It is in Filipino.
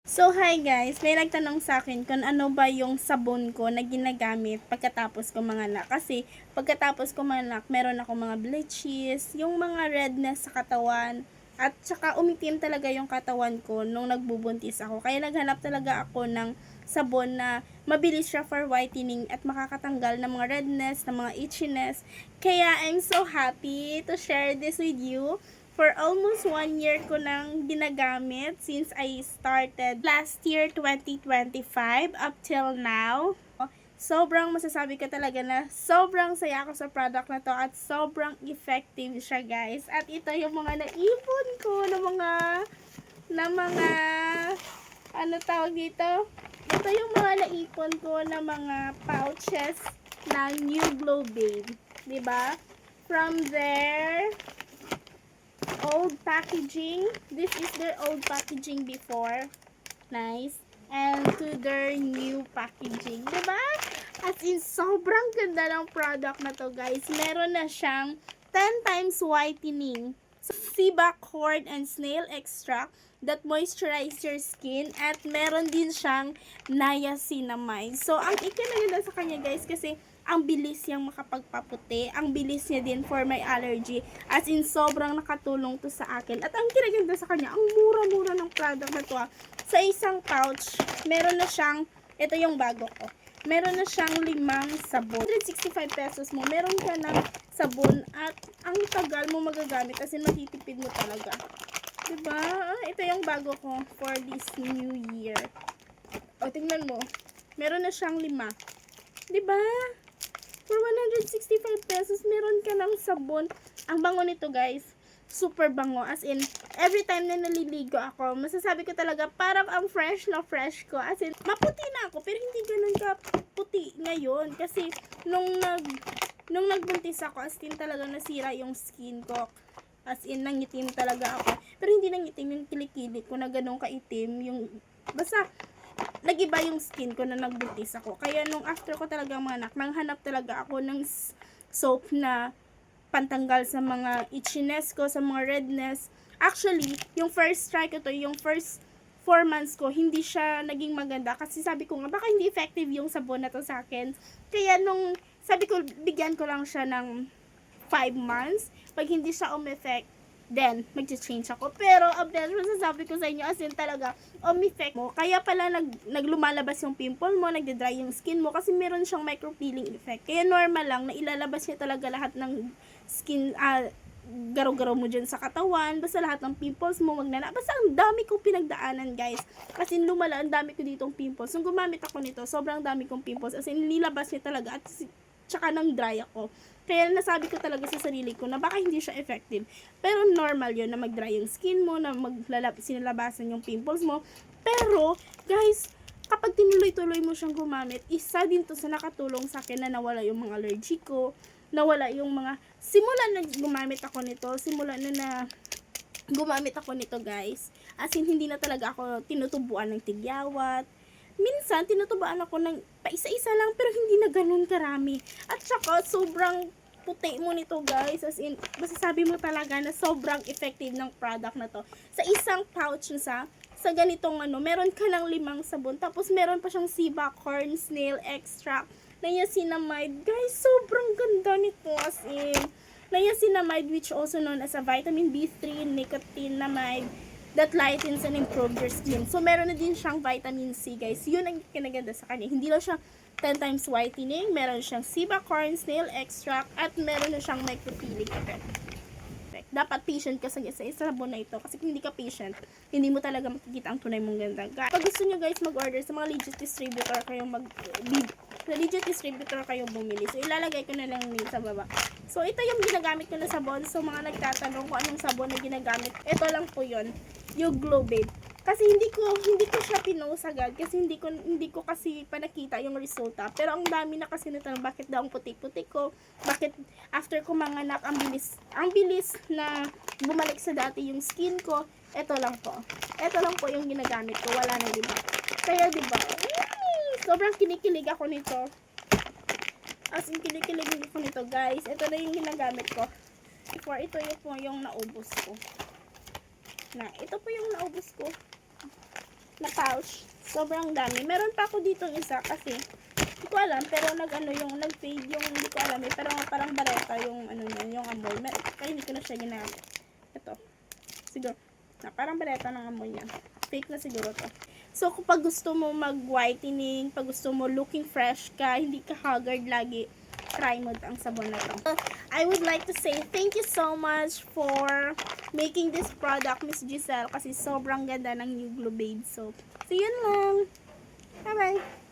So, hi guys! May nagtanong sa akin kung ano ba yung sabon ko na ginagamit pagkatapos ko manganak. Kasi, pagkatapos ko manganak, meron ako mga bleaches, yung mga redness sa katawan, at saka umitim talaga yung katawan ko nung nagbubuntis ako. Kaya naghanap talaga ako ng sabon na mabilis siya for whitening at makakatanggal ng mga redness, ng mga itchiness. Kaya, I'm so happy to share this with you. For almost 1 year ko nang ginagamit since I started last year 2025 up till now. Sobrang masasabi ko talaga na sobrang saya ako sa product na to at sobrang effective siya guys. At ito yung mga naipon ko na mga ano tawag dito? Ito yung mga naipon ko na mga pouches ng New Glow Babe. 'Di ba? From there old packaging. This is their old packaging before. Nice. And to their new packaging. Diba? As in, sobrang ganda ng product na to, guys. Meron na siyang 10 times whitening. Sea buckthorn and snail extract that moisturize your skin. At meron din siyang niacinamide. So, ang ikinaganda sa kanya, guys, kasi ang bilis niyang makapagpaputi. Ang bilis niya din for my allergy. As in, sobrang nakatulong to sa akin. At ang kinaganda sa kanya, ang mura-mura ng product na to. Sa isang pouch, meron na siyang, ito yung bago ko. Meron na siyang 5 sabon. 165 pesos mo, meron ka ng sabon at ang tagal mo magagamit kasi matitipid mo talaga. Diba? Ito yung bago ko for this new year. O, tingnan mo. Meron na siyang 5. Diba? For 165 pesos, meron ka ng sabon. Ang bango nito, guys. Super bango. As in, every time na naliligo ako, masasabi ko talaga, parang ang fresh na fresh ko. As in, maputi na ako, pero hindi ganun ka puti ngayon. Kasi, nung nagbuntis ako, as in talaga nasira yung skin ko. As in, nangitim talaga ako. Pero hindi nangitim yung kilikili ko na ganun kaitim. Yung, basta, nag-iba yung skin ko na nagbuntis ako. Kaya nung after ko talagang manak, nanghanap talaga ako ng soap na pantanggal sa mga itchiness ko, sa mga redness. Actually, yung first try ko to, yung first 4 months ko, hindi siya naging maganda. Kasi sabi ko nga, baka hindi effective yung sabon na to sa akin. Kaya nung, sabi ko, bigyan ko lang siya ng 5 months. Pag hindi siya effect, then, mag-change ako. Pero, update, masasabi ko sa inyo, as in talaga, effect mo. Kaya pala, naglumalabas yung pimple mo, nagde-dry yung skin mo, kasi meron siyang micro-peeling effect. Kaya normal lang, na ilalabas niya talaga lahat ng skin, garo-garo mo dyan sa katawan, basta lahat ng pimples mo, basta ang dami kong pinagdaanan, guys. Kasi lumala, ang dami ko ditong pimples. Nung gumamit ako nito, sobrang dami kong pimples, as in, nilabas niya talaga, at tsaka nang dry ako. Kaya nasabi ko talaga sa sarili ko na baka hindi siya effective. Pero normal yun na mag-dry yung skin mo, na sinalabasan yung pimples mo. Pero, guys, kapag tinuloy-tuloy mo siyang gumamit, isa din to sa nakatulong sa akin na nawala yung mga allergy ko, nawala yung mga, simula na gumamit ako nito, gumamit ako nito, guys. As in, hindi na talaga ako tinutubuan ng tigyawat. Minsan, tinutubaan ako ng paisa-isa lang, pero hindi na ganun karami. At saka, sobrang puti mo nito, guys. As in, masasabi mo talaga na sobrang effective ng product na to. Sa isang pouch na sa ganitong meron ka ng 5 sabon. Tapos, meron pa siyang sea buckthorn, snail extract, niacinamide. Guys, sobrang ganda nito. As in, niacinamide, which also known as a vitamin B3, nicotinamide, that lightens and improves your skin. So, meron na din siyang vitamin C, guys. Yun ang kinaganda sa kanya. Hindi lang siya 10 times whitening. Meron siyang sea buckthorn, snail extract, at meron na siyang micropeeling effect. Dapat patient ka sa sabon na ito. Kasi kung hindi ka patient, hindi mo talaga makikita ang tunay mong ganda. Pag gusto nyo, guys, mag-order sa mga legit distributor kayong bumili. So, ilalagay ko na lang link sa baba. So, ito yung ginagamit ko na sabon. So, mga nagtatanong kung anong sabon na ginagamit. Ito lang po yun. Yung Glow Babe. Kasi hindi ko siya pinost agad kasi hindi ko kasi pa nakita yung resulta. Pero ang dami na kasi nito, bakit daw ang puti-puti ko? Bakit after ko manganak ang bilis na bumalik sa dati yung skin ko? Ito lang po. Ito lang po yung ginagamit ko, wala na iba. Kaya 'di ba? Sobrang kinikilig ako nito. As in, kinikilig ako nito, guys. Ito na yung ginagamit ko. Before, ito yung naubos ko. Ito po yung naubos ko. na pouch. Sobrang dami. Meron pa ako ditong isa kasi hindi ko alam, pero nag-fade yung, hindi ko alam eh, pero parang bareta yung ano niya, yung amoy. Kaya hindi ko na siya ginamit. Ito. Siguro, parang bareta ng amoy niya. Fake na siguro to. So, kapag gusto mo mag-whitening, pag gusto mo looking fresh ka, hindi ka haggard lagi, try mo ang sabon na to. I would like to say thank you so much for making this product, Miss Giselle, kasi sobrang ganda ng New Glow Babe soap. So, yun lang. Bye-bye!